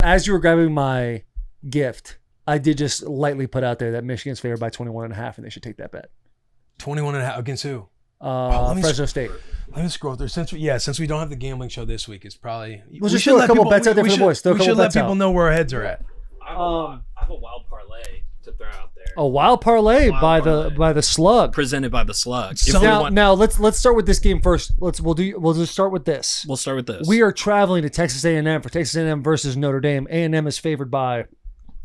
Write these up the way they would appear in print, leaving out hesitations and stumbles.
As you were grabbing my gift, I did just lightly put out there that Michigan's favored by 21.5, and they should take that bet. 21.5 against who? Fresno State. Let me scroll through. Since we don't have the gambling show this week, it's probably We'll just throw a couple bets out there for the boys. We should let people know where our heads are at. I have a wild parlay to throw out there. A wild parlay by the Slug. Presented by the Slug. Now let's start with this game first. We'll just start with this. We'll start with this. We are traveling to Texas A&M for Texas A&M versus Notre Dame. A&M is favored by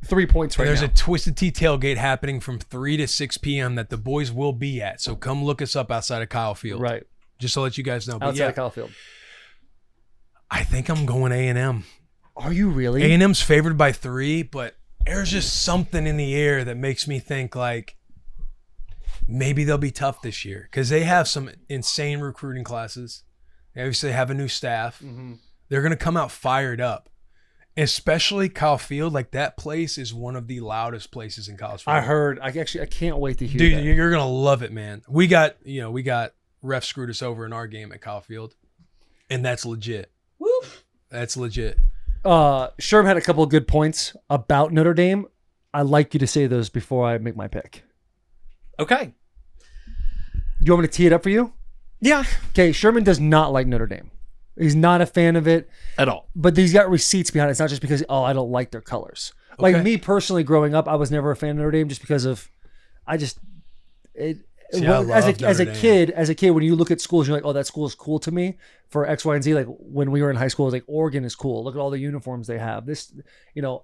3 points right now. There's a Twisted Tea tailgate happening from 3 to 6 p.m. that the boys will be at. So come look us up outside of Kyle Field. Right. Just to let you guys know. But outside of Kyle Field. I think I'm going A&M. Are you really? A&M's favored by 3, but there's just something in the air that makes me think like maybe they'll be tough this year because they have some insane recruiting classes. They obviously have a new staff. Mm-hmm. They're going to come out fired up. Especially Kyle Field, like that place is one of the loudest places in college football. I heard. I can't wait to hear Dude, that. You're going to love it, man. We got ref screwed us over in our game at Kyle Field, and that's legit. Woof. That's legit. Sherm had a couple of good points about Notre Dame. I'd like you to say those before I make my pick. Okay. You want me to tee it up for you? Yeah. Okay, Sherman does not like Notre Dame. He's not a fan of it. At all. But he's got receipts behind it. It's not just because, I don't like their colors. Okay. Like me personally growing up, I was never a fan of Notre Dame just because of, as a kid, when you look at schools, you're like, oh, that school is cool to me for X, Y, and Z. Like when we were in high school, it was like Oregon is cool. Look at all the uniforms they have. This,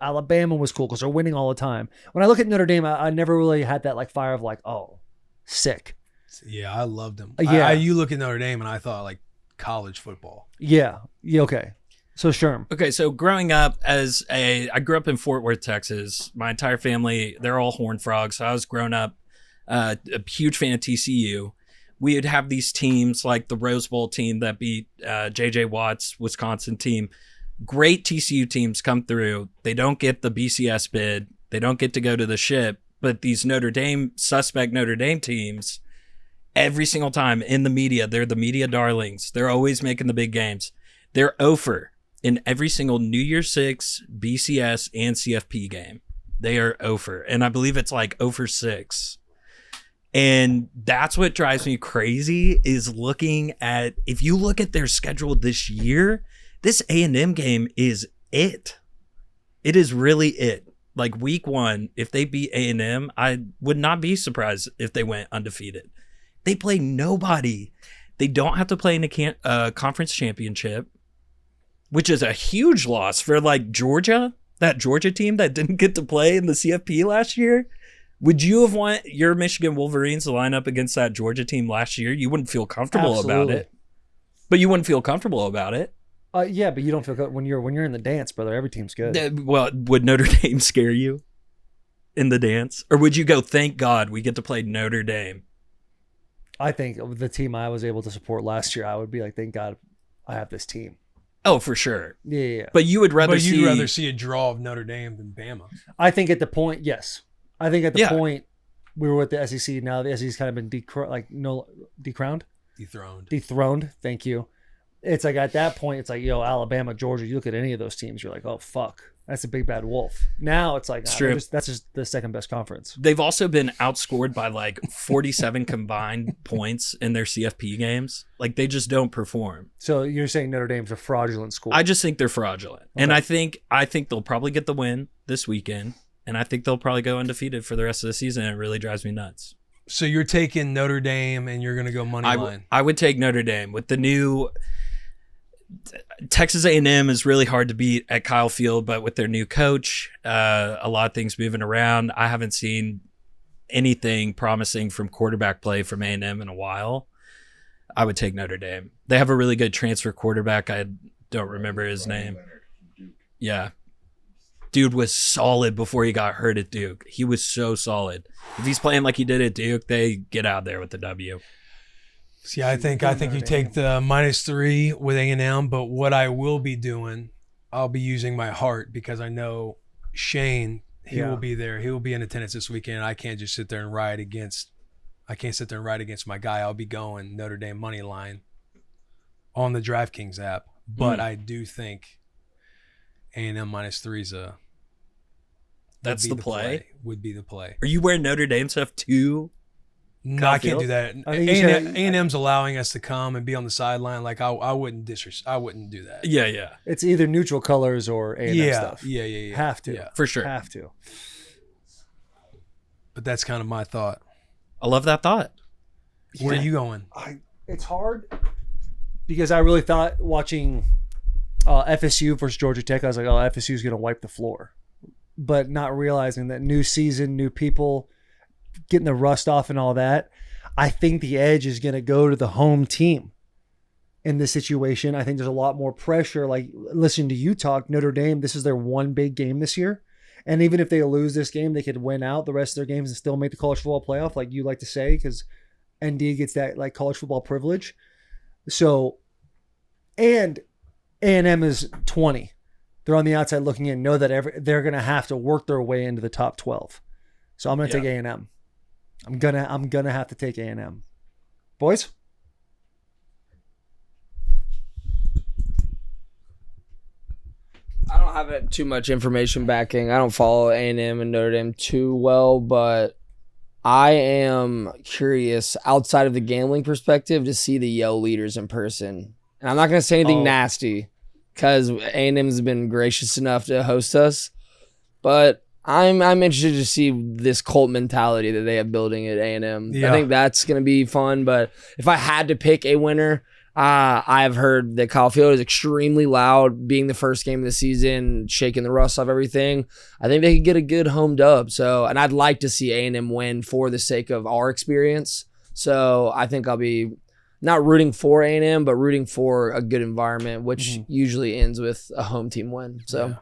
Alabama was cool because they're winning all the time. When I look at Notre Dame, I never really had that like fire of like, oh, sick. Yeah, I loved them. Yeah. You look at Notre Dame and I thought like college football. Yeah. Okay. So Sherm. Okay, so growing up I grew up in Fort Worth, Texas. My entire family, they're all Horned Frogs. So I was growing up a huge fan of TCU. We would have these teams like the Rose Bowl team that beat J.J. Watt's Wisconsin team. Great TCU teams come through. They don't get the BCS bid. They don't get to go to the ship. But these suspect Notre Dame teams, every single time in the media, they're the media darlings. They're always making the big games. They're 0-for in every single New Year's 6, BCS, and CFP game. They are 0-for. And I believe it's like 0-for-6. And that's what drives me crazy is if you look at their schedule this year, this A&M game is it. It is really it. Like week 1, if they beat A&M, I would not be surprised if they went undefeated. They play nobody. They don't have to play in a conference championship, which is a huge loss for like Georgia, that Georgia team that didn't get to play in the CFP last year. Would you have want your Michigan Wolverines to line up against that Georgia team last year? You wouldn't feel comfortable about it. But you wouldn't feel comfortable about it. Yeah, but you don't feel good when you're in the dance, brother. Every team's good. Well, would Notre Dame scare you in the dance? Or would you go, thank God we get to play Notre Dame? I think of the team I was able to support last year, I would be like, thank God I have this team. Oh, for sure. Yeah. But you'd rather see a draw of Notre Dame than Bama. I think at the point, yes. I think at the point we were with the SEC. Now the SEC's kind of been decrowned? Dethroned. Thank you. It's like at that point, it's like, Alabama, Georgia, you look at any of those teams, you're like, oh, fuck. That's a big bad wolf. Now it's like, that's just the second best conference. They've also been outscored by like 47 combined points in their CFP games. Like they just don't perform. So you're saying Notre Dame's a fraudulent school? I just think they're fraudulent. Okay. And I think they'll probably get the win this weekend. And I think they'll probably go undefeated for the rest of the season. It really drives me nuts. So you're taking Notre Dame and you're going to go money line. I would take Notre Dame with the new Texas A&M is really hard to beat at Kyle Field, but with their new coach, a lot of things moving around. I haven't seen anything promising from quarterback play from A&M in a while. I would take Notre Dame. They have a really good transfer quarterback. I don't remember his name. Yeah. Dude was solid before he got hurt at Duke. He was so solid. If he's playing like he did at Duke, they get out there with the W. See, I think you take the -3 with A&M, but what I will be doing, I'll be using my heart because I know Shane, he will be there. He will be in attendance this weekend. I can't just sit there and ride against my guy. I'll be going Notre Dame money line on the DraftKings app. But I do think A&M -3 is a. That's the play. Would be the play. Are you wearing Notre Dame stuff too? No, I can't do that. A&M's allowing us to come and be on the sideline. Like I wouldn't I wouldn't do that. Yeah. It's either neutral colors or A&M stuff. Yeah. Have to. Yeah. For sure. Have to. But that's kind of my thought. I love that thought. Where are you going? It's hard because I really thought watching FSU versus Georgia Tech, I was like, oh, FSU is going to wipe the floor. But not realizing that new season, new people, getting the rust off and all that. I think the edge is going to go to the home team in this situation. I think there's a lot more pressure. Like listening to you talk, Notre Dame, this is their one big game this year. And even if they lose this game, they could win out the rest of their games and still make the college football playoff, like you like to say, because ND gets that like college football privilege. So, and A&M is 20. They're on the outside looking in, know that they're going to have to work their way into the top 12. So I'm going to take A&M. I'm gonna have to take A&M. Boys? I don't have too much information backing. I don't follow A&M and Notre Dame too well, but I am curious outside of the gambling perspective to see the Yale leaders in person. And I'm not going to say anything nasty because A&M has been gracious enough to host us, but I'm interested to see this cult mentality that they have building at A&M. I think that's going to be fun. But if I had to pick a winner, I've heard that Kyle Field is extremely loud, being the first game of the season, shaking the rust off everything. I think they could get a good home dub. And I'd like to see A&M win for the sake of our experience. So I think I'll be not rooting for A&M, but rooting for a good environment, which usually ends with a home team win. So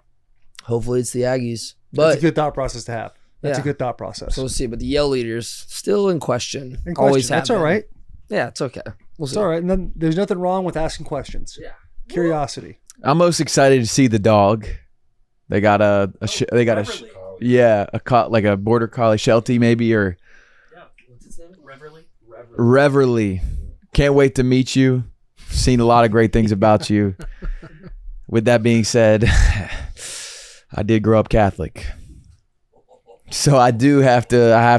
hopefully it's the Aggies. But that's a good thought process to have. That's a good thought process. So we'll see. But the Yale leaders still in question. Always have. That's all right. Yeah, it's okay. We'll see. It's all right. And then there's nothing wrong with asking questions. Yeah. Curiosity. I'm most excited to see the dog. They got a border collie Sheltie maybe or what's its name? Reverly. Can't wait to meet you. Seen a lot of great things about you. With that being said, I did grow up Catholic, so I have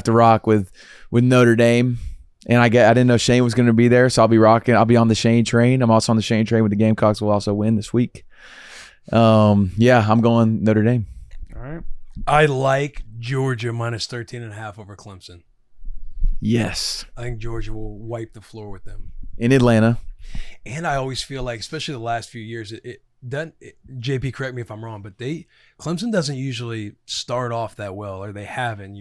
to rock with Notre Dame, and I didn't know Shane was going to be there, so I'll be rocking. I'll be on the Shane train. I'm also on the Shane train with the Gamecocks. Will also win this week. I'm going Notre Dame. All right. I like Georgia -13.5 over Clemson. Yes, I think Georgia will wipe the floor with them in Atlanta. And I always feel like, especially the last few years, JP, correct me if I'm wrong, but Clemson doesn't usually start off that well, or they have in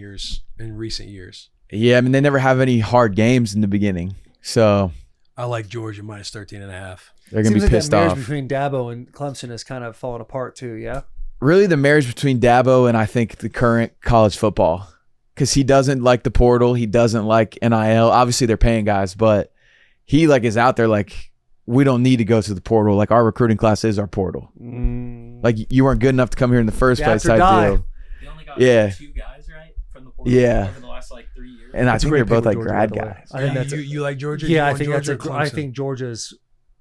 recent years. Yeah, I mean they never have any hard games in the beginning, so I like Georgia -13.5. They're gonna be pissed off. The marriage between Dabo and Clemson has kind of fallen apart too. Yeah. Really, the marriage between Dabo and I think the current college football, because he doesn't like the portal, he doesn't like NIL. Obviously, they're paying guys, but he is out there like, we don't need to go to the portal. Like, our recruiting class is our portal. Like, you weren't good enough to come here in the first place type deal. They only got 2 guys, right, from the portal over the last 3 years. And I think they're both like grad guys. I think you like Georgia? Yeah, I think Georgia's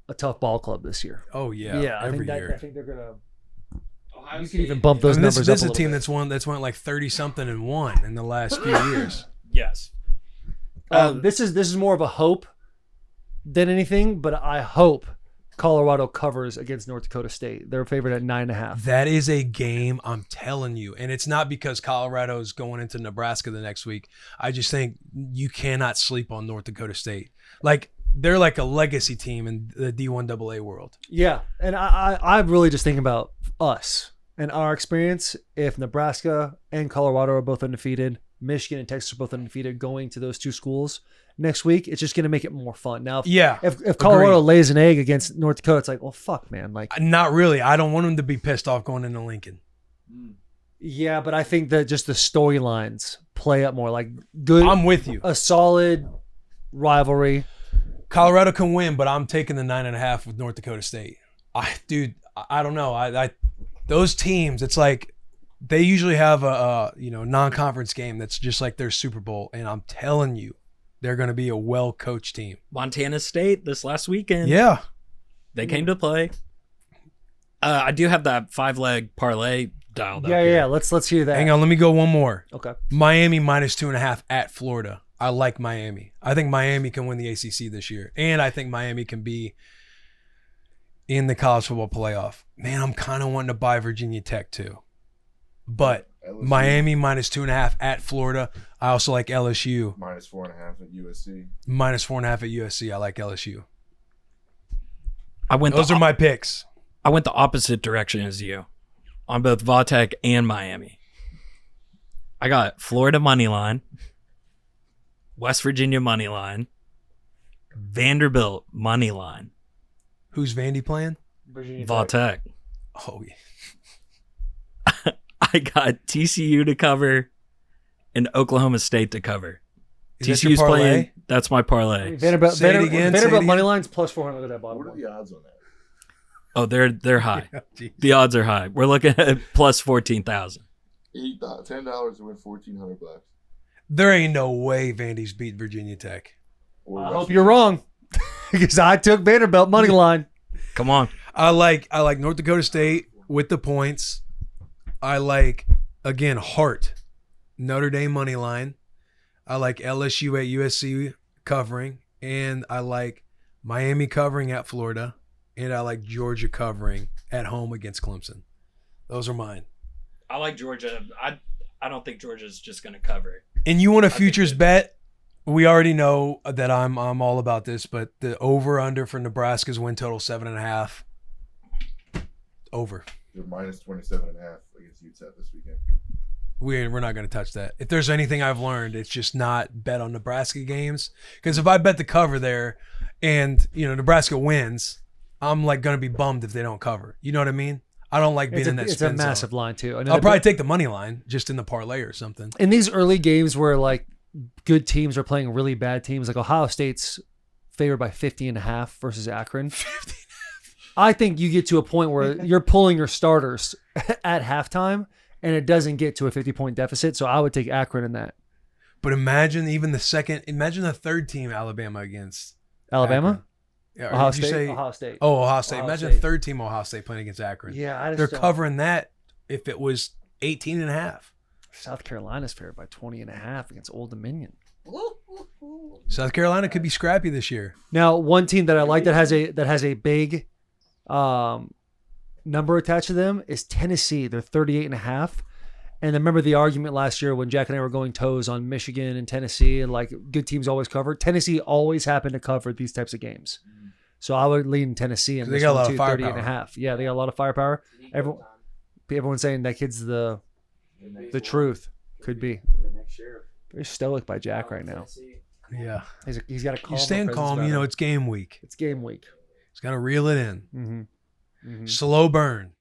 a tough ball club this year. Oh yeah, yeah. Every year. I think they're gonna. You can even bump those numbers up. This is a team that's won like 30-something and won in the last few years. Yes. This is more of a hope than anything, but I hope Colorado covers against North Dakota State. They're favored at 9.5. That is a game, I'm telling you. And it's not because Colorado is going into Nebraska the next week. I just think you cannot sleep on North Dakota State. Like, they're like a legacy team in the D1AA world. Yeah, and I'm really just thinking about us and our experience. If Nebraska and Colorado are both undefeated, Michigan and Texas are both undefeated, going to those two schools next week, it's just going to make it more fun. Now, if Colorado lays an egg against North Dakota, it's like, well, fuck, man. Like, not really. I don't want them to be pissed off going into Lincoln. Yeah, but I think that just the storylines play up more. Like, good. I'm with you. A solid rivalry. Colorado can win, but I'm taking the 9.5 with North Dakota State. I don't know. Those teams, it's like they usually have a non-conference game that's just like their Super Bowl, and I'm telling you, they're going to be a well-coached team. Montana State this last weekend. Yeah. They came to play. I do have that 5-leg parlay dialed up. Yeah. Let's hear that. Hang on, let me go one more. Okay. Miami -2.5 at Florida. I like Miami. I think Miami can win the ACC this year, and I think Miami can be in the college football playoff. Man, I'm kind of wanting to buy Virginia Tech too, but Miami -2.5 at Florida. I also like LSU -4.5 at USC. -4.5 at USC. I like LSU. Those are my picks. I went the opposite direction as you on both Vautech and Miami. I got Florida money line, West Virginia money line, Vanderbilt money line. Who's Vandy playing? Vautech. Oh yeah. I got TCU to cover and Oklahoma State to cover. Is that TCU's your parlay? playing. That's my parlay. Vanderbilt Vanderbilt money line's +400 at that bottom. What are the odds on that? Oh, they're high. Yeah, The odds are high. We're looking at +14,000. $10 to win $1,400. There ain't no way Vandy's beat Virginia Tech. I hope you're wrong, because I took Vanderbilt money line. Come on. I like North Dakota State with the points. I like, again, Hart, Notre Dame money line. I like LSU at USC covering, and I like Miami covering at Florida, and I like Georgia covering at home against Clemson. Those are mine. I like Georgia. I don't think Georgia's just going to cover. And you want a futures bet? We already know that I'm all about this, but the over/under for Nebraska's win total 7.5. Over. You're -27.5 against UTEP this weekend. We're not going to touch that. If there's anything I've learned, it's just not bet on Nebraska games. Because if I bet the cover there, and Nebraska wins, I'm like going to be bummed if they don't cover. You know what I mean? I don't like being in that. It's spin a massive zone. line too. I'll probably take the money line just in the parlay or something. In these early games where like good teams are playing really bad teams, like Ohio State's favored by 50.5 versus Akron. 50. I think you get to a point where you're pulling your starters at halftime and it doesn't get to a 50-point deficit. So I would take Akron in that. But imagine the third team Alabama against Alabama? Akron. Yeah, Ohio did you State? say- Ohio State. Oh, Ohio State. Ohio Imagine State. a third team Ohio State playing against Akron. Yeah, I just They're don't- covering that if it was 18.5. South Carolina's favored by 20.5 against Old Dominion. South Carolina could be scrappy this year. Now, one team that I like that has a big number attached to them is Tennessee. They're 38.5. And remember the argument last year when Jack and I were going toes on Michigan and Tennessee, and like good teams always cover. Tennessee always happened to cover these types of games. So I would lean Tennessee in They this got a one lot too, of firepower. 38.5. Yeah, they got a lot of firepower. Everyone's saying that kid's the truth. Could be. Very stoic by Jack right now. Yeah. He's got a calm. You stand calm. It's game week. It's game week. He's got to reel it in. Mm-hmm. Slow burn.